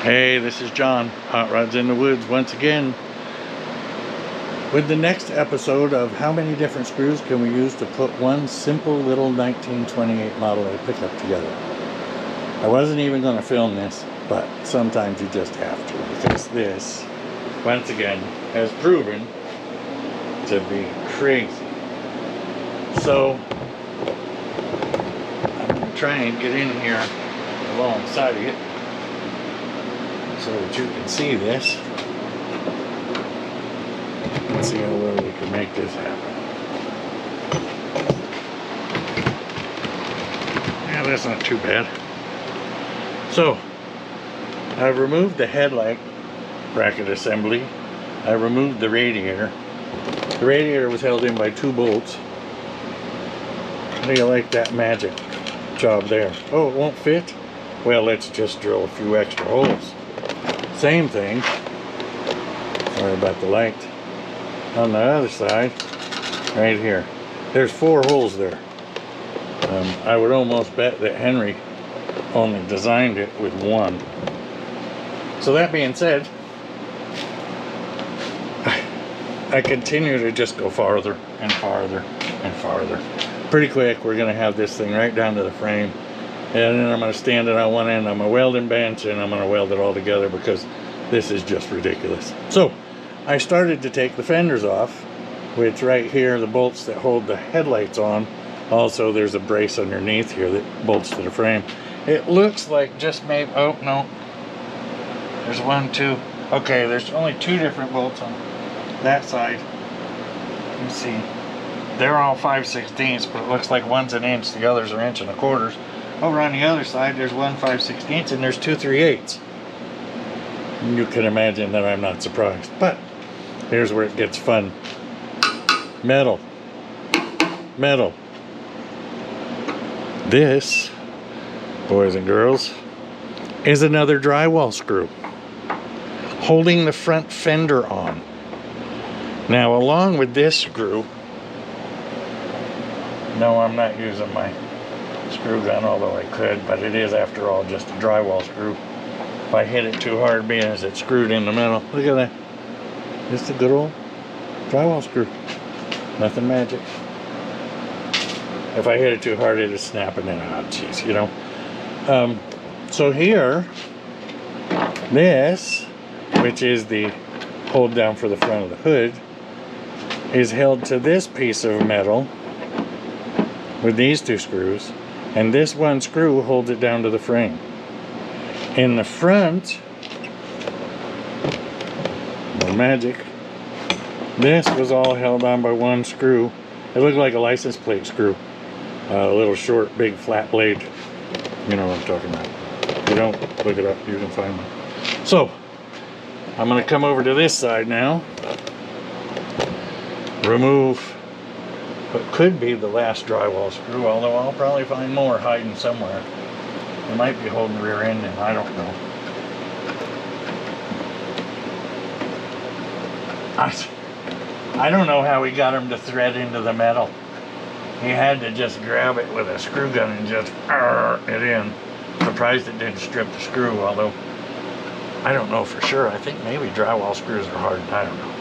Hey, this is John, Hot Rods in the Woods, once again with the next episode of how many different screws can we use to put one simple little 1928 Model A pickup together. I wasn't even going to film this, but sometimes you just have to, because this, once again, has proven to be crazy. So, I'm going to try and get in here alongside of it, so that you can see this. Let's see how well we can make this happen. Yeah, that's not too bad. So, I've removed the headlight bracket assembly. I removed the radiator. The radiator was held in by 2 bolts. How do you like that magic job there? Oh, it won't fit? Well, let's just drill a few extra holes. Same thing. Sorry about the light. On the other side, right here, there's 4 holes there. I would almost bet that Henry only designed it with 1. So that being said, I continue to just go farther and farther and farther. Pretty quick, we're going to have this thing right down to the frame. And then I'm going to stand it on one end on my welding bench, and I'm going to weld it all together because this is just ridiculous. So, I started to take the fenders off, which right here, the bolts that hold the headlights on. Also, there's a brace underneath here that bolts to the frame. It looks like just maybe, oh no, there's 1, 2. Okay, there's only 2 different bolts on that side. You can see, they're all 5/16, but it looks like one's an inch, the others are 1 1/4 inches. Over on the other side, there's 1 5/16 and there's 2 3/8. You can imagine that I'm not surprised. But here's where it gets fun. Metal. Metal. This, boys and girls, is another drywall screw holding the front fender on. Now, along with this screw, no, I'm not using my screw gun, although I could, but it is, after all, just a drywall screw. If I hit it too hard, being as it's screwed in the middle, look at that. Just a good old drywall screw. Nothing magic. If I hit it too hard, it'd snap and then, oh jeez, you know. So here, this, which is the hold down for the front of the hood, is held to this piece of metal with these 2 screws, and this 1 screw holds it down to the frame. In the front, no magic, this was all held on by 1 screw. It looked like a license plate screw. A little short, big, flat blade. You know what I'm talking about. If you don't, look it up, you can find one. So, I'm going to come over to this side now. Remove what could be the last drywall screw, although I'll probably find more hiding somewhere. It might be holding the rear end in, I don't know. I don't know how he got him to thread into the metal. He had to just grab it with a screw gun and just it in. Surprised it didn't strip the screw, although I don't know for sure. I think maybe drywall screws are hardened, I don't know.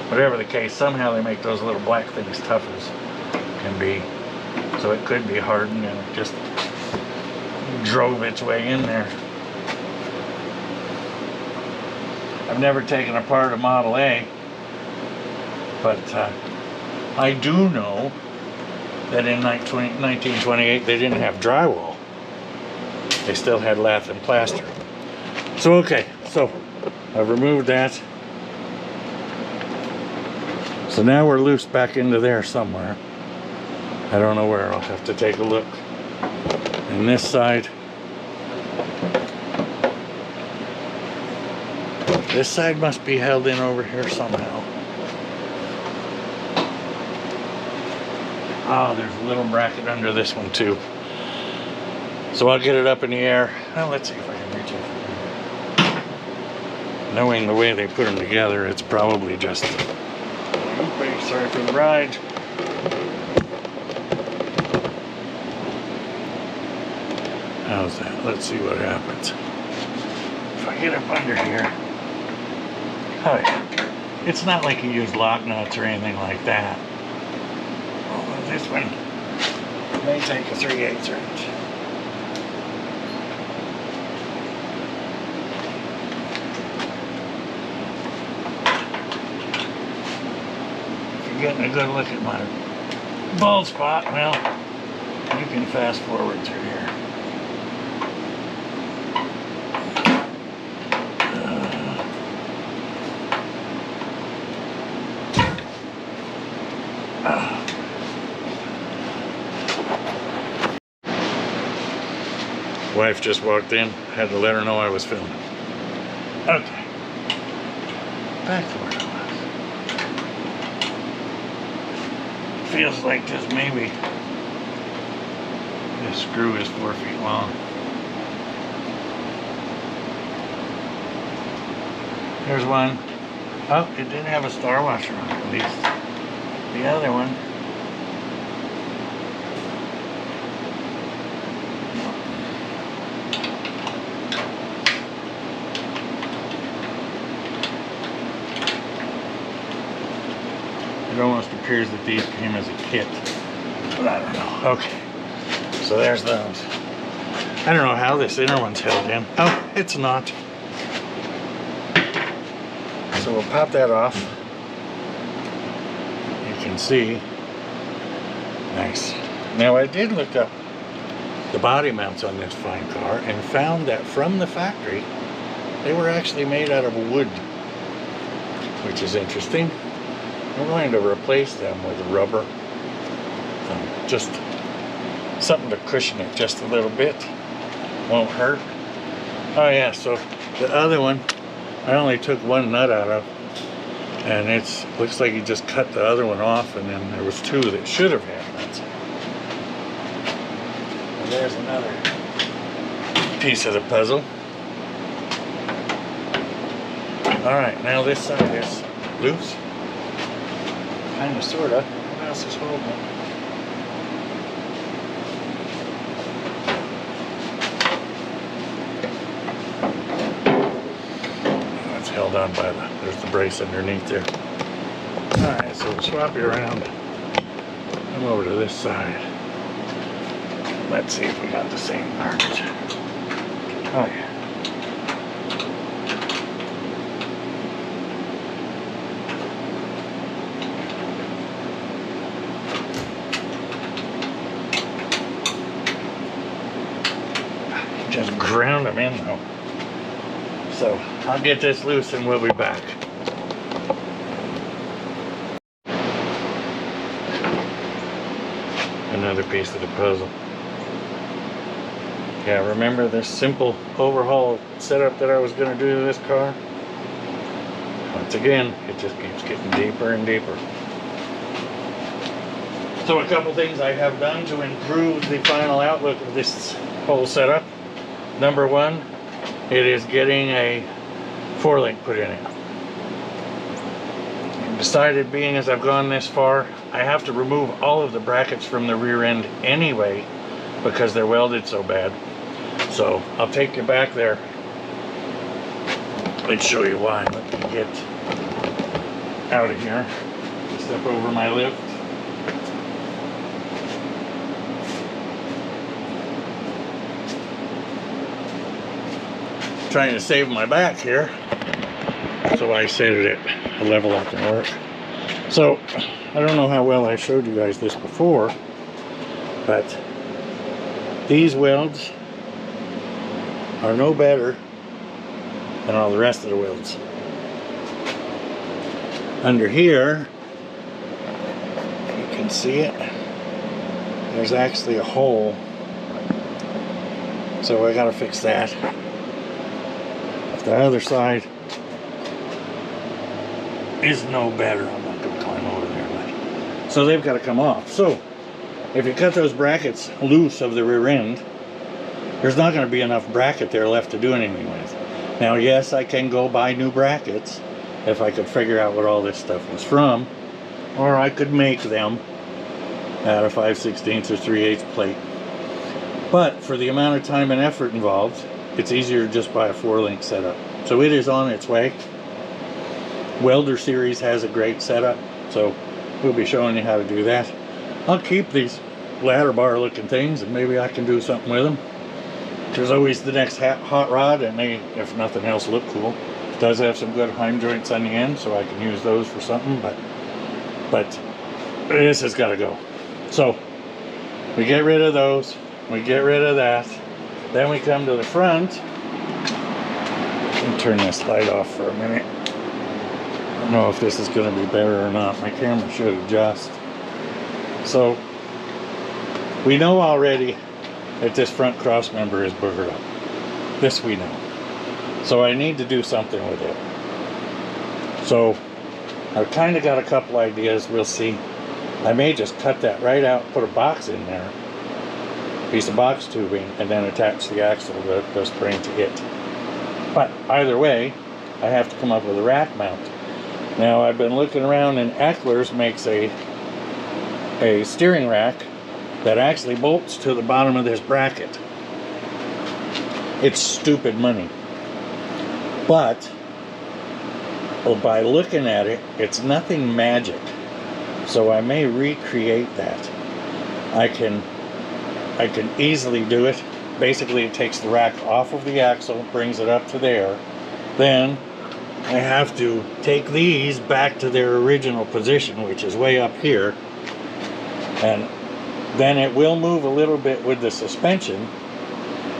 Whatever the case, somehow they make those little black things tough as can be. So it could be hardened and it just drove its way in there. I've never taken apart a Model A, but I do know that in 1928 they didn't have drywall. They still had lath and plaster. So okay, so I've removed that. So now we're loose back into there somewhere. I don't know where. I'll have to take a look. And this side. This side must be held in over here somehow. Oh, there's a little bracket under this one too. So I'll get it up in the air. Well, let's see if I can reach it. Knowing the way they put them together, it's probably just... Oops, sorry for the ride. How's that? Let's see what happens. if I get up under here, oh yeah, it's not like you use lock nuts or anything like that. Although this one may take a 3/8 wrench. If you're getting a good look at my bald spot, well, you can fast forward through here. Wife just walked in, had to let her know I was filming. Okay. Back to where I was. Feels like just maybe this screw is 4 feet long. There's one. Oh, it didn't have a star washer on it, at least. The other one. It almost appears that these came as a kit, but I don't know. Okay, so there's those. I don't know how this inner one's held in. Oh, it's not. So we'll pop that off. You can see. Nice. Now I did look up the body mounts on this fine car and found that from the factory, they were actually made out of wood, which is interesting. I'm going to replace them with rubber, just something to cushion it just a little bit, won't hurt. Oh yeah, so the other one I only took one nut out of, and it looks like you just cut the other one off, and then there was two that should have had nuts. And there's another piece of the puzzle. Alright, now this side is loose. Kind of, sort of. What else is holding it? It's held on by there's the brace underneath there. Alright, so we'll swap you around. Come over to this side. Let's see if we got the same parts. Oh yeah. Just ground them in though. So I'll get this loose and we'll be back. Another piece of the puzzle. Yeah, remember this simple overhaul setup that I was going to do to this car? Once again, it just keeps getting deeper and deeper. So a couple things I have done to improve the final outlook of this whole setup. Number one, it is getting a 4-link put in it. I've decided, being as I've gone this far, I have to remove all of the brackets from the rear end anyway because they're welded so bad. So I'll take you back there. Let's show you why. Let me get out of here. Step over my lift. Trying to save my back here, so I set it at a level that can work. So I don't know how well I showed you guys this before, but these welds are no better than all the rest of the welds. Under here, you can see it, there's actually a hole, so I gotta fix that. The other side is no better. I'm not going to climb over there, but so they've got to come off. So if you cut those brackets loose of the rear end, there's not going to be enough bracket there left to do anything with. Now, yes, I can go buy new brackets if I could figure out what all this stuff was from, or I could make them out of 5/16 or 3/8 plate. But for the amount of time and effort involved, it's easier to just buy a 4-link setup. So it is on its way. Welder Series has a great setup, so we'll be showing you how to do that. I'll keep these ladder bar looking things, and maybe I can do something with them. There's always the next hot rod, and they, if nothing else, look cool. It does have some good heim joints on the end, so I can use those for something, but this has got to go. So we get rid of those, we get rid of that, then we come to the front. Let me turn this light off for a minute. I don't know if this is going to be better or not. My camera should adjust. So we know already that this front cross member is boogered up. This we know. So I need to do something with it. So I've kind of got a couple ideas. We'll see. I may just cut that right out, put a box in there, piece of box tubing, and then attach the axle, the spring to it. But either way, I have to come up with a rack mount. Now I've been looking around, and Eckler's makes a steering rack that actually bolts to the bottom of this bracket. It's stupid money. But by looking at it, it's nothing magic. So I may recreate that. I can easily do it. Basically, it takes the rack off of the axle, brings it up to there. Then I have to take these back to their original position, which is way up here. And then it will move a little bit with the suspension,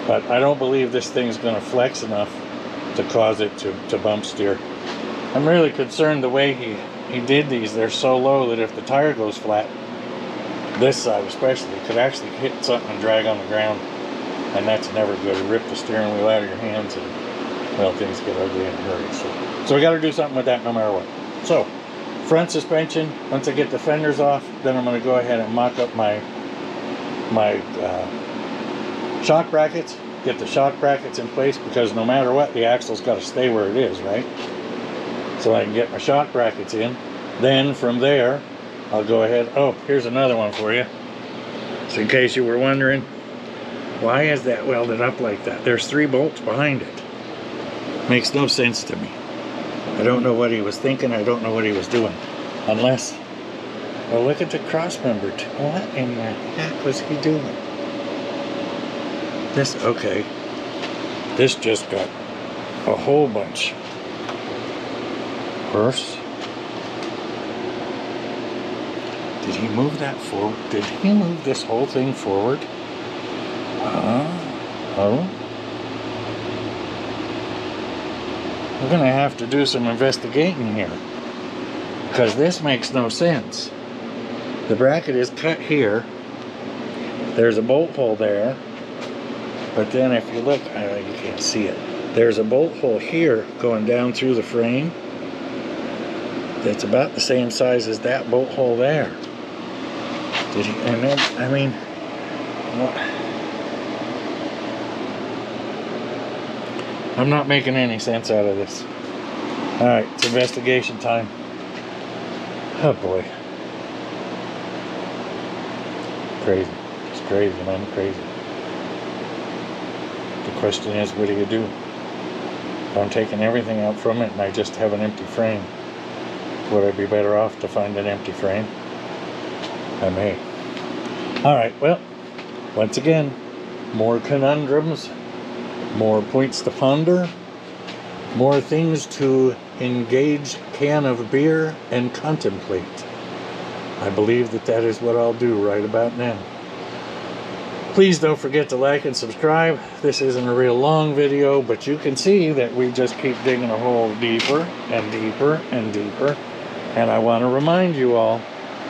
but I don't believe this thing's going to flex enough to cause it to bump steer. I'm really concerned the way he did these. They're so low that if the tire goes flat, this side especially, could actually hit something and drag on the ground, and that's never good. You rip the steering wheel out of your hands, and well, things get ugly in a hurry. So we got to do something with that no matter what. So front suspension, once I get the fenders off, then I'm going to go ahead and mock up my shock brackets, get the shock brackets in place, because no matter what, the axle's got to stay where it is, right? So I can get my shock brackets in. Then from there, I'll go ahead. Oh, here's another one for you. So in case you were wondering, why is that welded up like that? There's 3 bolts behind it. Makes no sense to me. I don't know what he was thinking. I don't know what he was doing. Unless, well, look at the cross member. What in the heck was he doing? This, okay. This just got a whole bunch worse. Did he move that forward? Did he move this whole thing forward? Oh. We're going to have to do some investigating here, because this makes no sense. The bracket is cut here. There's a bolt hole there. But then if you look, you can't see it. There's a bolt hole here going down through the frame that's about the same size as that bolt hole there. Did he, and then, I mean, what? I'm not making any sense out of this. Alright, it's investigation time. Oh boy. Crazy. It's crazy, man. Crazy. The question is, what do you do? If I'm taking everything out from it and I just have an empty frame, would I be better off to find an empty frame? I may. Alright, well, once again, more conundrums, more points to ponder, more things to engage a can of beer and contemplate. I believe that is what I'll do right about now. Please don't forget to like and subscribe. This isn't a real long video, but you can see that we just keep digging a hole deeper and deeper and deeper. And I want to remind you all,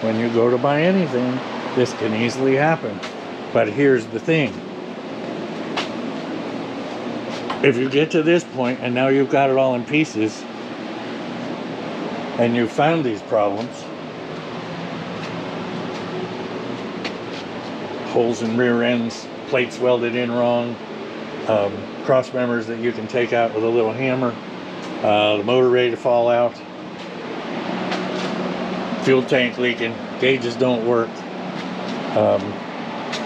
when you go to buy anything, this can easily happen. But here's the thing. If you get to this point and now you've got it all in pieces and you've found these problems, holes in rear ends, plates welded in wrong, cross members that you can take out with a little hammer, the motor ready to fall out, fuel tank leaking, gauges don't work,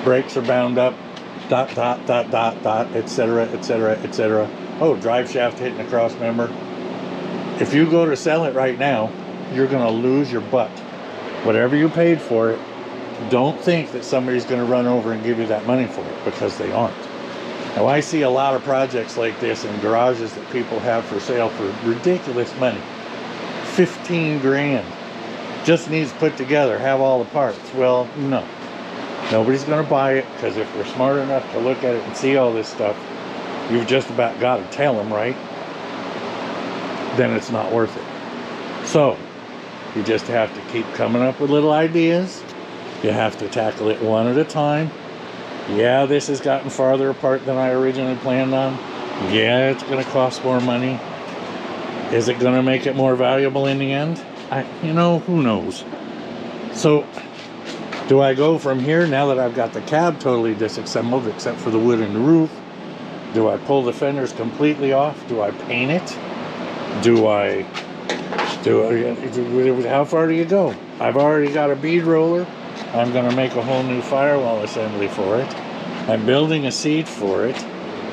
brakes are bound up, dot, dot, dot, dot, dot, etc., etc., etc. Oh, drive shaft hitting a cross member. If you go to sell it right now, you're going to lose your butt. Whatever you paid for it, don't think that somebody's going to run over and give you that money for it, because they aren't. Now, I see a lot of projects like this in garages that people have for sale for ridiculous money. 15 grand. Just needs put together, have all the parts. Well, no. Nobody's going to buy it, because if they're smart enough to look at it and see all this stuff, you've just about got to tell them, right? Then it's not worth it. So, you just have to keep coming up with little ideas. You have to tackle it one at a time. Yeah, this has gotten farther apart than I originally planned on. Yeah, it's going to cost more money. Is it going to make it more valuable in the end? You know, who knows? So, do I go from here now that I've got the cab totally disassembled except for the wood and the roof? Do I pull the fenders completely off? Do I paint it? How far do you go? I've already got a bead roller. I'm going to make a whole new firewall assembly for it. I'm building a seat for it.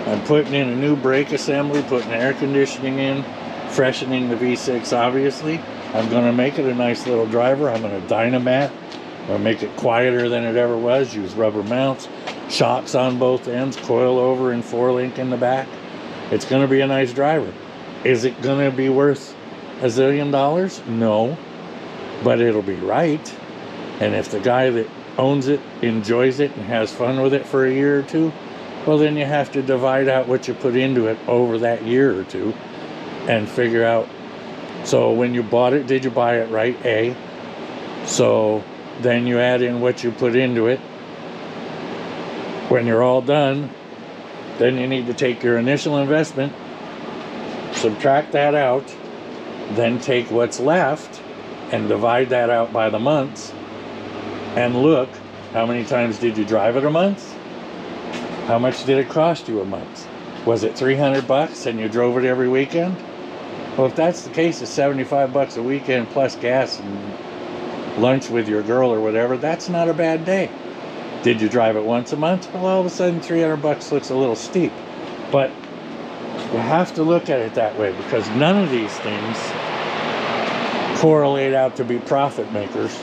I'm putting in a new brake assembly, putting air conditioning in, freshening the V6 obviously. I'm going to make it a nice little driver. I'm going to dynamat. I'm going to make it quieter than it ever was. Use rubber mounts, shocks on both ends, coil over and 4-link in the back. It's going to be a nice driver. Is it going to be worth $1 zillion? No. But it'll be right. And if the guy that owns it enjoys it and has fun with it for a year or two, well, then you have to divide out what you put into it over that year or two and figure out, so when you bought it, did you buy it right? A. So then you add in what you put into it. When you're all done, then you need to take your initial investment, subtract that out, then take what's left and divide that out by the months, and look, how many times did you drive it a month? How much did it cost you a month? Was it $300 and you drove it every weekend? Well, if that's the case, it's $75 a weekend plus gas and lunch with your girl or whatever. That's not a bad day. Did you drive it once a month? Well, all of a sudden $300 looks a little steep. But you have to look at it that way, because none of these things correlate out to be profit makers.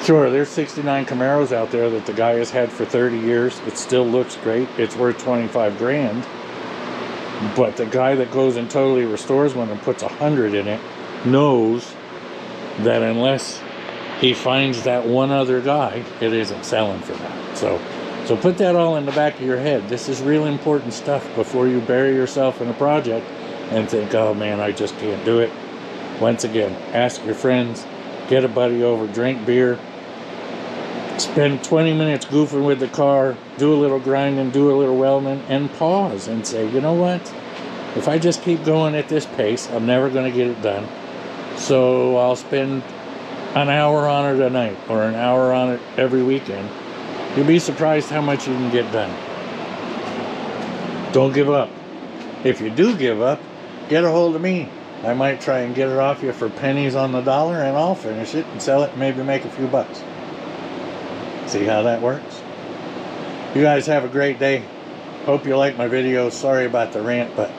Sure, there's 69 Camaros out there that the guy has had for 30 years. It still looks great. It's worth 25 grand. But the guy that goes and totally restores one and puts 100 in it knows that unless he finds that one other guy, it isn't selling for that. So put that all in the back of your head. This is real important stuff before you bury yourself in a project and think, oh man, I just can't do it. Once again, ask your friends, get a buddy over, drink beer, spend 20 minutes goofing with the car, do a little grinding, do a little welding, and pause and say, you know what? If I just keep going at this pace, I'm never going to get it done. So I'll spend an hour on it a night or an hour on it every weekend. You'll be surprised how much you can get done. Don't give up. If you do give up, get a hold of me. I might try and get it off you for pennies on the dollar, and I'll finish it and sell it and maybe make a few bucks. See how that works? You guys have a great day. Hope you like my videos. Sorry about the rant, but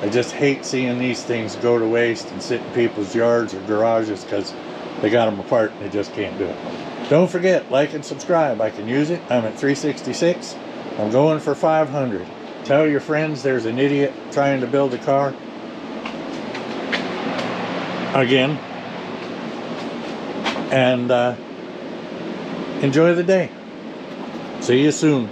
I just hate seeing these things go to waste and sit in people's yards or garages because they got them apart and they just can't do it. Don't forget, like and subscribe. I can use it. I'm at 366. I'm going for 500. Tell your friends there's an idiot trying to build a car. Again. And enjoy the day. See you soon.